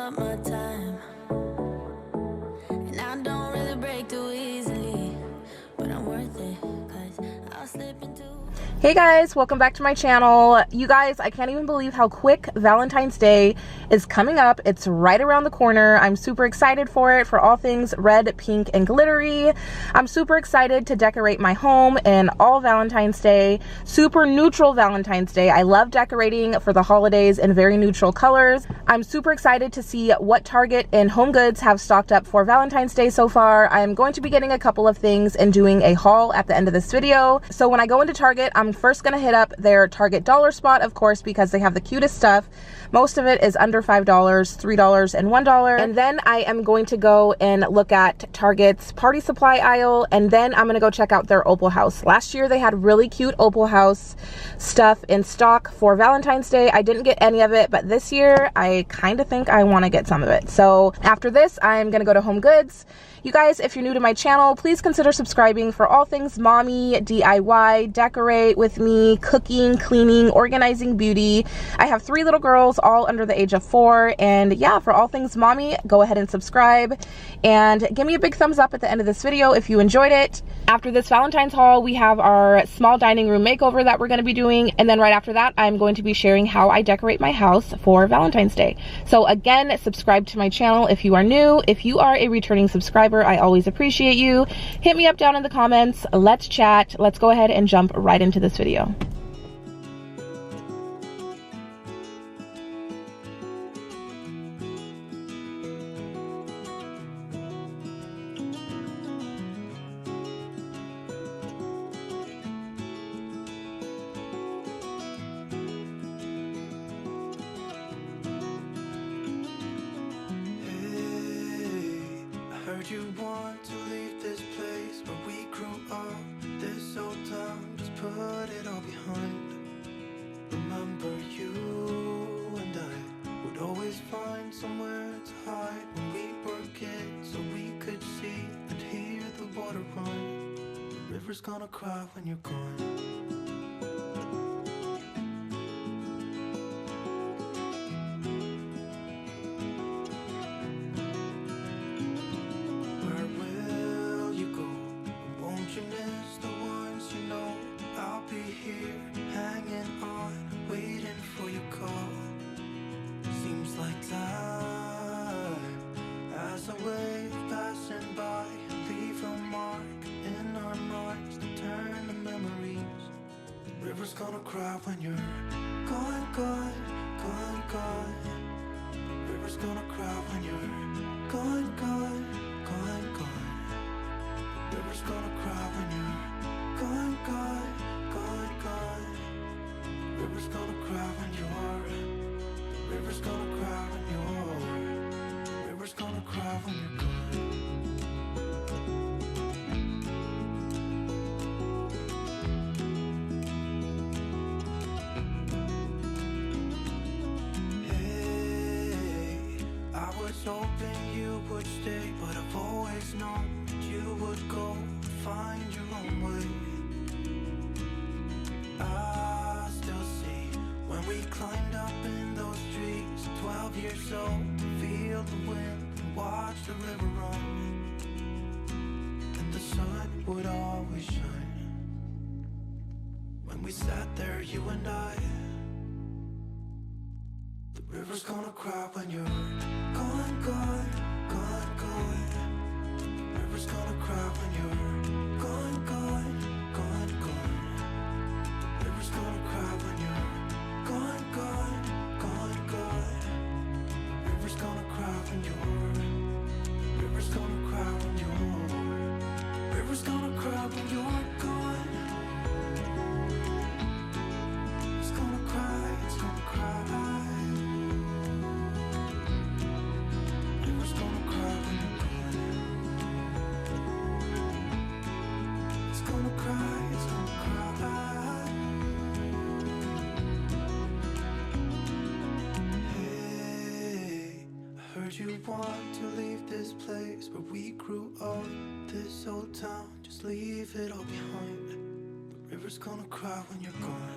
up my time, and I don't really break too easily, but I'm worth it, 'cause I'll slip into. Hey guys, welcome back to my channel. You guys, I can't even believe how quick Valentine's Day is coming up. It's right around the corner. I'm super excited for it, for all things red, pink, and glittery. I'm super excited to decorate my home in all Valentine's Day, super neutral Valentine's Day. I love decorating for the holidays in very neutral colors. I'm super excited to see what Target and Home Goods have stocked up for Valentine's Day so far. I'm going to be getting a couple of things and doing a haul at the end of this video. So when I go into Target, I'm first gonna hit up their Target dollar spot, of course, because they have the cutest stuff. Most of it is under $5, $3, and $1. And then I am going to go and look at Target's party supply aisle, and then I'm gonna go check out their Opal House. Last year they had really cute Opal House stuff in stock for Valentine's Day. I didn't get any of it, but this year I kind of think I want to get some of it. So after this, I'm gonna go to Home Goods. You guys, if you're new to my channel, please consider subscribing for all things mommy, DIY, decorate with me, cooking, cleaning, organizing, beauty. I have 3 little girls, all under the age of 4, and yeah, for all things mommy, go ahead and subscribe and give me a big thumbs up at the end of this video if you enjoyed it. After this Valentine's haul, we have our small dining room makeover that we're going to be doing, and then right after that, I'm going to be sharing how I decorate my house for Valentine's Day. So again, subscribe to my channel if you are new. If you are a returning subscriber, I always appreciate you. Hit me up down in the comments. Let's chat. Let's go ahead and jump right into this video. You want to leave this place where we grew up, this old town, just put it all behind. Remember you and I would always find somewhere to hide when we were kids, so we could see and hear the water run. The river's gonna cry when you're gone. River's gonna cry when you're gone, gone, gone, gone. River's gonna cry when you're gone, gone, gone, gone. River's gonna cry when you're gone, gone, gone, gone. River's gonna cry when you're. River's gonna cry when you're. River's gonna cry when you're gone. Hoping you would stay, but I've always known that you would go and find your own way. I still see when we climbed up in those trees, 12 years old, to feel the wind and watch the river run, and the sun would always shine. When we sat there, you and I. The river's gonna cry when you're gone, gone, gone, gone. The river's gonna cry when you're gone, gone, gone, gone. The river's gonna cry when you're gone, gone, gone, gone. The river's gonna cry when you're. The river's gonna cry when you're. The river's gonna cry when you're gone. It's gonna cry, it's gonna cry. You want to leave this place where we grew up, this old town, just leave it all behind. The river's gonna cry when you're gone.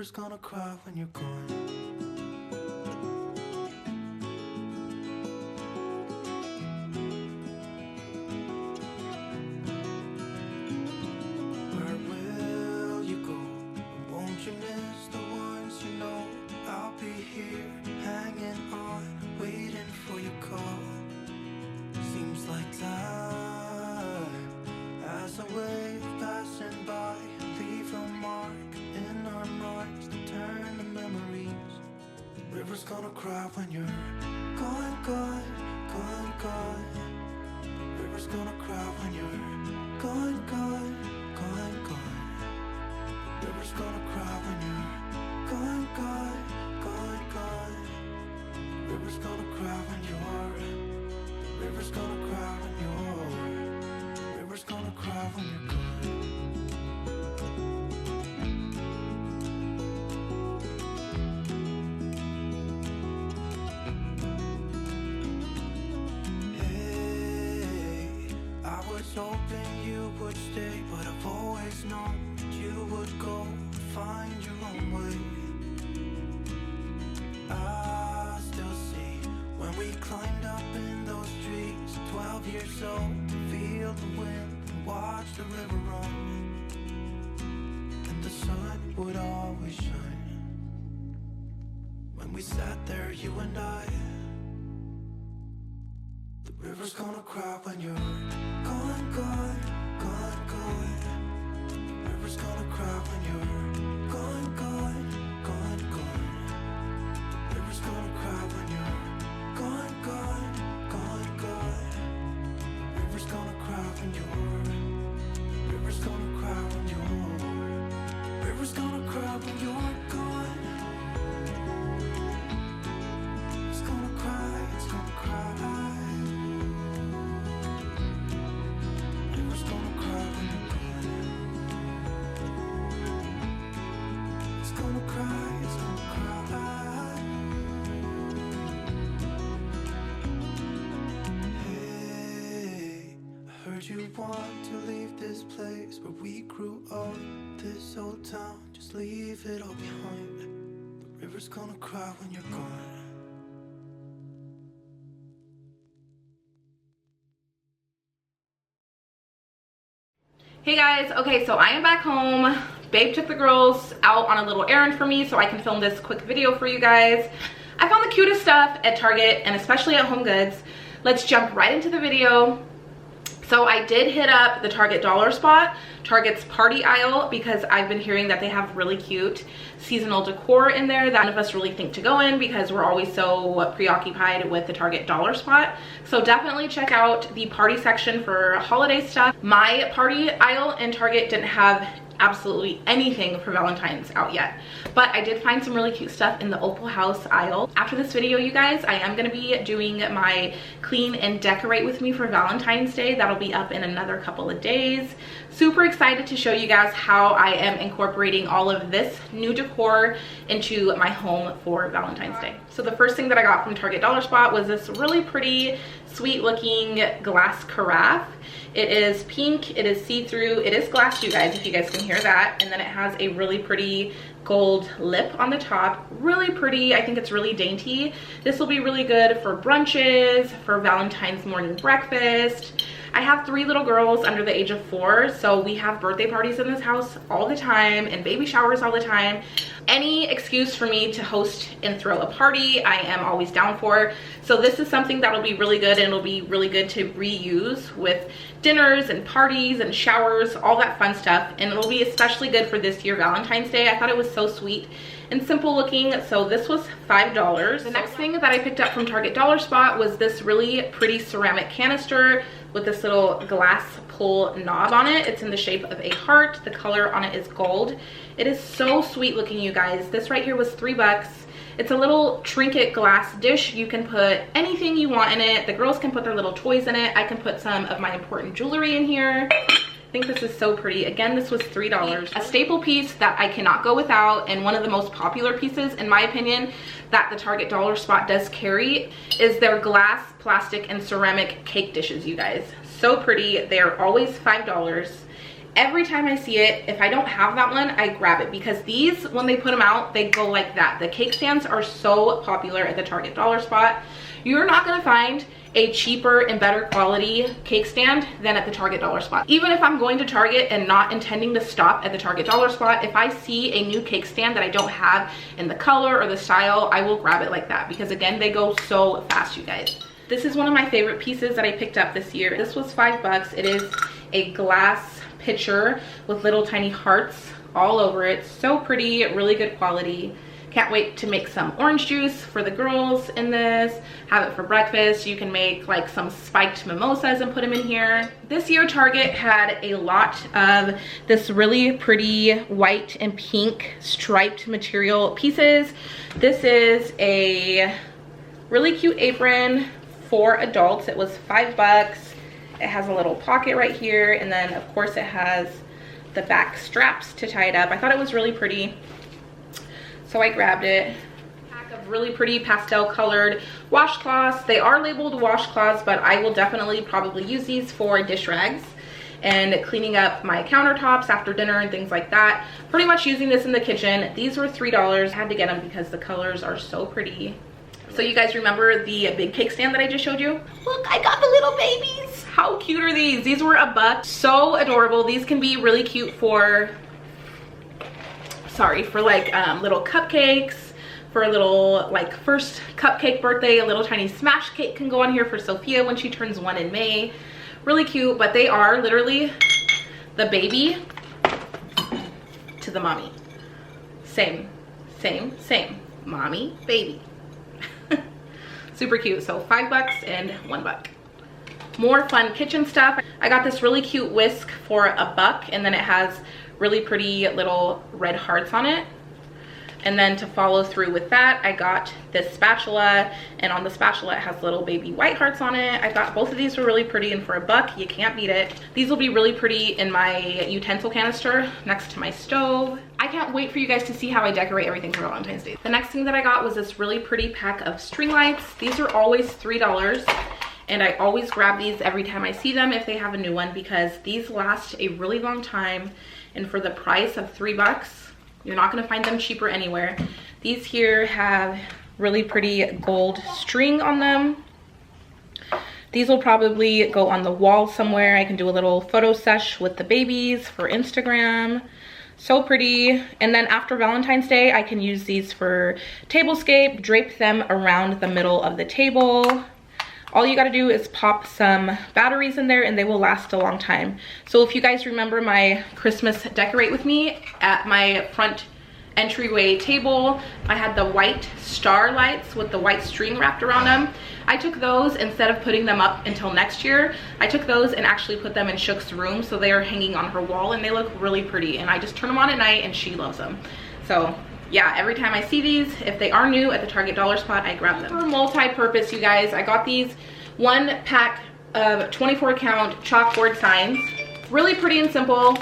river's gonna cry when you're gone. Where will you go? Won't you miss the ones you know? I'll be here, hanging on, waiting for your call. Seems like time as a wave passing by, leave a mark in our minds to turn to memories. The river's gonna cry when you're gone, gone, gone, gone. The river's gonna cry when you're gone, gone, gone, gone. The river's gonna cry when you're gone, gone, gone, gone. The river's gonna cry when you're. The river's gonna cry when you're. The river's gonna cry when you're gone. Hoping you would stay, but I've always known that you would go and find your own way. I still see when we climbed up in those trees, 12 years old, to feel the wind and watch the river run. And the sun would always shine when we sat there, you and I. The river's gonna cry when you're gone, gone, gone, gone. The river's gonna cry when you're gone, gone, gone, gone. The river's gonna cry when you're gone, gone, gone, gone. The river's gonna cry when you're. The river's gonna cry when you're. The river's gonna cry when you're gone. It's gonna cry, it's gonna cry. You want to leave this place where we grew up, this old town, just leave it all behind. The river's gonna cry when you're gone. Hey guys, okay, so I am back home. Babe took the girls out on a little errand for me so I can film this quick video for you guys. I found the cutest stuff at Target and especially at Home Goods. Let's jump right into the video. So I did hit up the Target dollar spot, Target's party aisle, because I've been hearing that they have really cute seasonal decor in there that none of us really think to go in because we're always so preoccupied with the Target dollar spot. So definitely check out the party section for holiday stuff. My party aisle in Target didn't have absolutely anything for Valentine's out yet, but I did find some really cute stuff in the Opal House aisle. After this video, you guys, I am going to be doing my clean and decorate with me for Valentine's Day. That'll be up in another couple of days. Super excited to show you guys how I am incorporating all of this new decor into my home for Valentine's Day. So the first thing that I got from Target dollar spot was this really pretty, sweet looking glass carafe. It is pink, it is see-through, it is glass, you guys, if you guys can hear that. And then it has a really pretty gold lip on the top. Really pretty. I think it's really dainty. This will be really good for brunches, for Valentine's morning breakfast. I have 3 little girls under the age of 4, so we have birthday parties in this house all the time and baby showers all the time. Any excuse for me to host and throw a party, I am always down for. So this is something that'll be really good, and it'll be really good to reuse with dinners and parties and showers, all that fun stuff. And it'll be especially good for this year Valentine's Day. I thought it was so sweet and simple looking, so this was $5. The next thing that I picked up from Target dollar spot was this really pretty ceramic canister with this little glass pull knob on it. It's in the shape of a heart. The color on it is gold. It is so sweet looking, you guys. This right here was $3. It's a little trinket glass dish. You can put anything you want in it. The girls can put their little toys in it. I can put some of my important jewelry in here. I think this is so pretty. Again, this was $3. A staple piece that I cannot go without, and one of the most popular pieces, in my opinion, that the Target dollar spot does carry is their glass, plastic, and ceramic cake dishes, you guys. So pretty. They are always $5. every time I see it, if I don't have that one, I grab it, because these, when they put them out, they go like that. The cake stands are so popular at the Target dollar spot. You're not gonna find a cheaper and better quality cake stand than at the Target dollar spot. Even if I'm going to Target and not intending to stop at the Target dollar spot, if I see a new cake stand that I don't have in the color or the style, I will grab it like that, because again, they go so fast, you guys. This is one of my favorite pieces that I picked up this year. This was $5. It is a glass pitcher with little tiny hearts all over it. So pretty, really good quality. Can't wait to make some orange juice for the girls in this, have it for breakfast. You can make like some spiked mimosas and put them in here. This year Target had a lot of this really pretty white and pink striped material pieces. This is a really cute apron for adults. It was $5. It has a little pocket right here, and then of course it has the back straps to tie it up. I thought it was really pretty, so I grabbed it. Pack of really pretty pastel colored washcloths. They are labeled washcloths, but I will definitely probably use these for dish rags and cleaning up my countertops after dinner and things like that. Pretty much using this in the kitchen. These were $3. I had to get them because the colors are so pretty. So you guys remember the big cake stand that I just showed you? Look, I got the little babies. How cute are these? These were $1. So adorable. These can be really cute for, for like little cupcakes, for a little like first cupcake birthday. A little tiny smash cake can go on here for Sophia when she turns 1 in May. Really cute, but they are literally the baby to the mommy. Same. Mommy, baby. Super cute. So $5 and $1. More fun kitchen stuff. I got this really cute whisk for $1, and then it has really pretty little red hearts on it. And then to follow through with that, I got this spatula, and on the spatula it has little baby white hearts on it. I thought both of these were really pretty, and for $1, you can't beat it. These will be really pretty in my utensil canister next to my stove. I can't wait for you guys to see how I decorate everything for Valentine's Day. The next thing that I got was this really pretty pack of string lights. These are always $3, and I always grab these every time I see them if they have a new one, because these last a really long time, and for the price of $3, you're not going to find them cheaper anywhere. These here have really pretty gold string on them. These will probably go on the wall somewhere. I can do a little photo sesh with the babies for Instagram. So pretty. And then after Valentine's Day, I can use these for tablescape, drape them around the middle of the table. All you gotta do is pop some batteries in there and they will last a long time. So if you guys remember my Christmas decorate with me, at my front entryway table, I had the white star lights with the white string wrapped around them. I took those, instead of putting them up until next year, I took those and actually put them in Shuk's room, so they are hanging on her wall and they look really pretty, and I just turn them on at night and she loves them. So yeah, every time I see these, if they are new at the Target dollar spot, I grab them. For multi-purpose, you guys, I got these 1 pack of 24 count chalkboard signs. Really pretty and simple.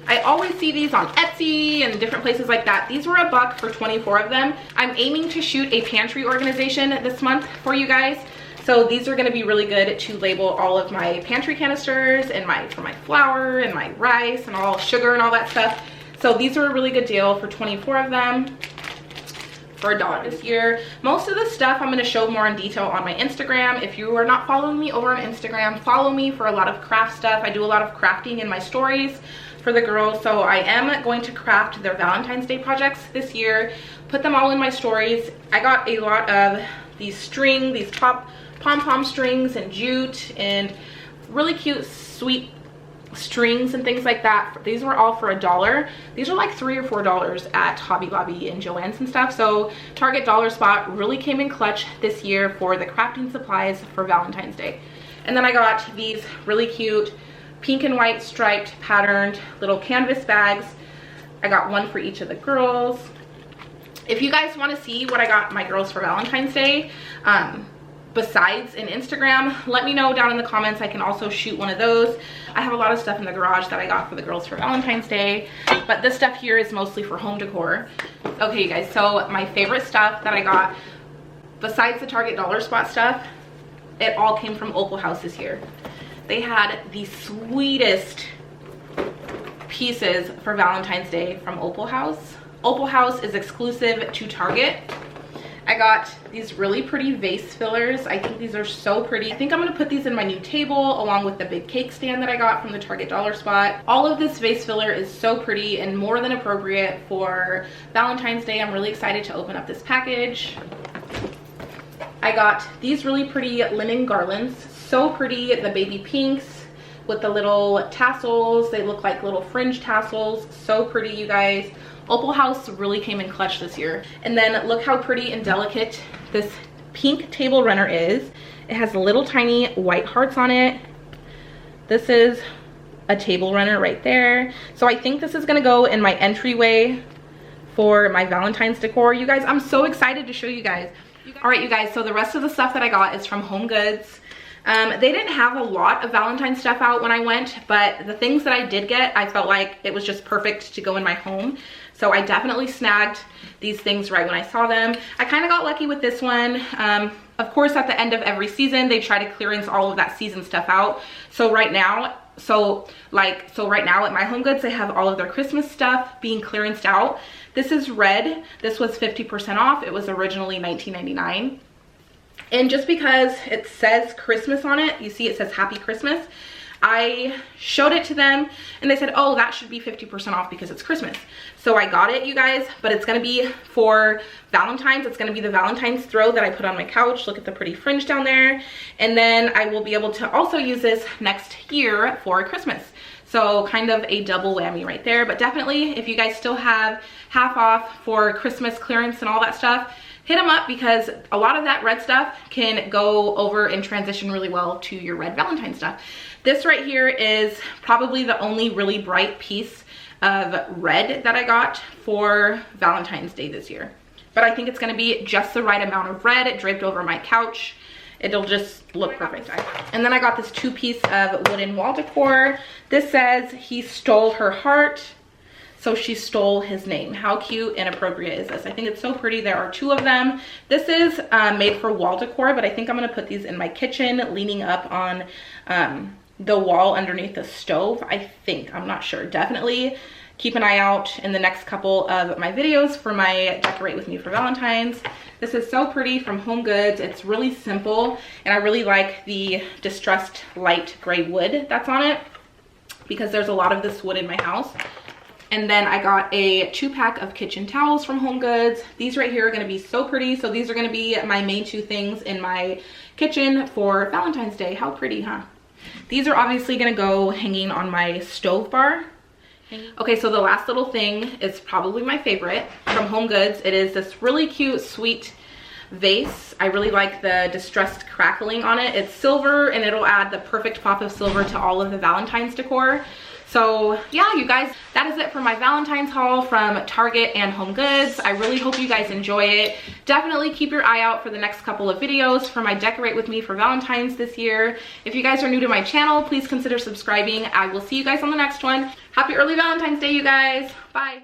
I always see these on Etsy and different places like that. These were $1 for 24 of them. I'm aiming to shoot a pantry organization this month for you guys. So these are gonna be really good to label all of my pantry canisters and for my flour and my rice and all sugar and all that stuff. So these are a really good deal for 24 of them for $1 this year. Most of the stuff I'm going to show more in detail on my Instagram. If you are not following me over on Instagram, follow me for a lot of craft stuff. I do a lot of crafting in my stories for the girls, so I am going to craft their Valentine's Day projects this year, put them all in my stories. I got a lot of these pom-pom strings and jute and really cute sweet strings and things like that. These were all for $1. These are like $3 or $4 at Hobby Lobby and Joann's and stuff. So Target dollar spot really came in clutch this year for the crafting supplies for Valentine's Day. And then I got these really cute pink and white striped patterned little canvas bags. I got one for each of the girls. If you guys want to see what I got my girls for Valentine's Day, besides in Instagram, let me know down in the comments. I can also shoot one of those. I have a lot of stuff in the garage that I got for the girls for Valentine's Day, but this stuff here is mostly for home decor. Okay, you guys, so my favorite stuff that I got, besides the Target dollar spot stuff, it all came from Opal House this year. They had the sweetest pieces for Valentine's Day from Opal House. Opal House is exclusive to Target. I got these really pretty vase fillers. I think these are so pretty. I think I'm gonna put these in my new table along with the big cake stand that I got from the Target dollar spot. All of this vase filler is so pretty and more than appropriate for Valentine's Day. I'm really excited to open up this package. I got these really pretty linen garlands. So pretty, the baby pinks with the little tassels. They look like little fringe tassels. So pretty, you guys. Opal House really came in clutch this year. And then look how pretty and delicate this pink table runner is. It has little tiny white hearts on it. This is a table runner right there. So I think this is gonna go in my entryway for my Valentine's decor. You guys, I'm so excited to show you guys. All right, you guys, so the rest of the stuff that I got is from Home Goods. They didn't have a lot of Valentine stuff out when I went, but the things that I did get, I felt like it was just perfect to go in my home. So I definitely snagged these things right when I saw them. I kind of got lucky with this one. Of course, at the end of every season, they try to clearance all of that season stuff out. So right now, right now at my Home Goods, they have all of their Christmas stuff being clearanced out. This is red. This was 50% off. It was originally $19.99. And just because it says Christmas on it, you see it says Happy Christmas, I showed it to them and they said, oh, that should be 50% off because it's Christmas. So I got it, you guys, but it's gonna be for Valentine's. It's gonna be the Valentine's throw that I put on my couch. Look at the pretty fringe down there. And then I will be able to also use this next year for Christmas. So kind of a double whammy right there. But definitely, if you guys still have half off for Christmas clearance and all that stuff, hit them up because a lot of that red stuff can go over and transition really well to your red Valentine stuff. This right here is probably the only really bright piece of red that I got for Valentine's Day this year. But I think it's gonna be just the right amount of red draped over my couch. It'll just look perfect. And then I got this 2-piece of wooden wall decor. This says, he stole her heart, so she stole his name. How cute and appropriate is this? I think it's so pretty. There are 2 of them. This is made for wall decor, but I think I'm gonna put these in my kitchen, leaning up on the wall underneath the stove. I think, I'm not sure. Definitely keep an eye out in the next couple of my videos for my Decorate With Me for Valentine's. This is so pretty from Home Goods. It's really simple, and I really like the distressed light gray wood that's on it because there's a lot of this wood in my house. And then I got a 2-pack of kitchen towels from Home Goods. These right here are gonna be so pretty. So these are gonna be my main 2 things in my kitchen for Valentine's Day. How pretty, huh? These are obviously gonna go hanging on my stove bar. Okay, so the last little thing is probably my favorite from Home Goods. It is this really cute, sweet vase. I really like the distressed crackling on it. It's silver and it'll add the perfect pop of silver to all of the Valentine's decor. So yeah, you guys, that is it for my Valentine's haul from Target and Home Goods. I really hope you guys enjoy it. Definitely keep your eye out for the next couple of videos for my Decorate With Me for Valentine's this year. If you guys are new to my channel, please consider subscribing. I will see you guys on the next one. Happy early Valentine's Day, you guys. Bye.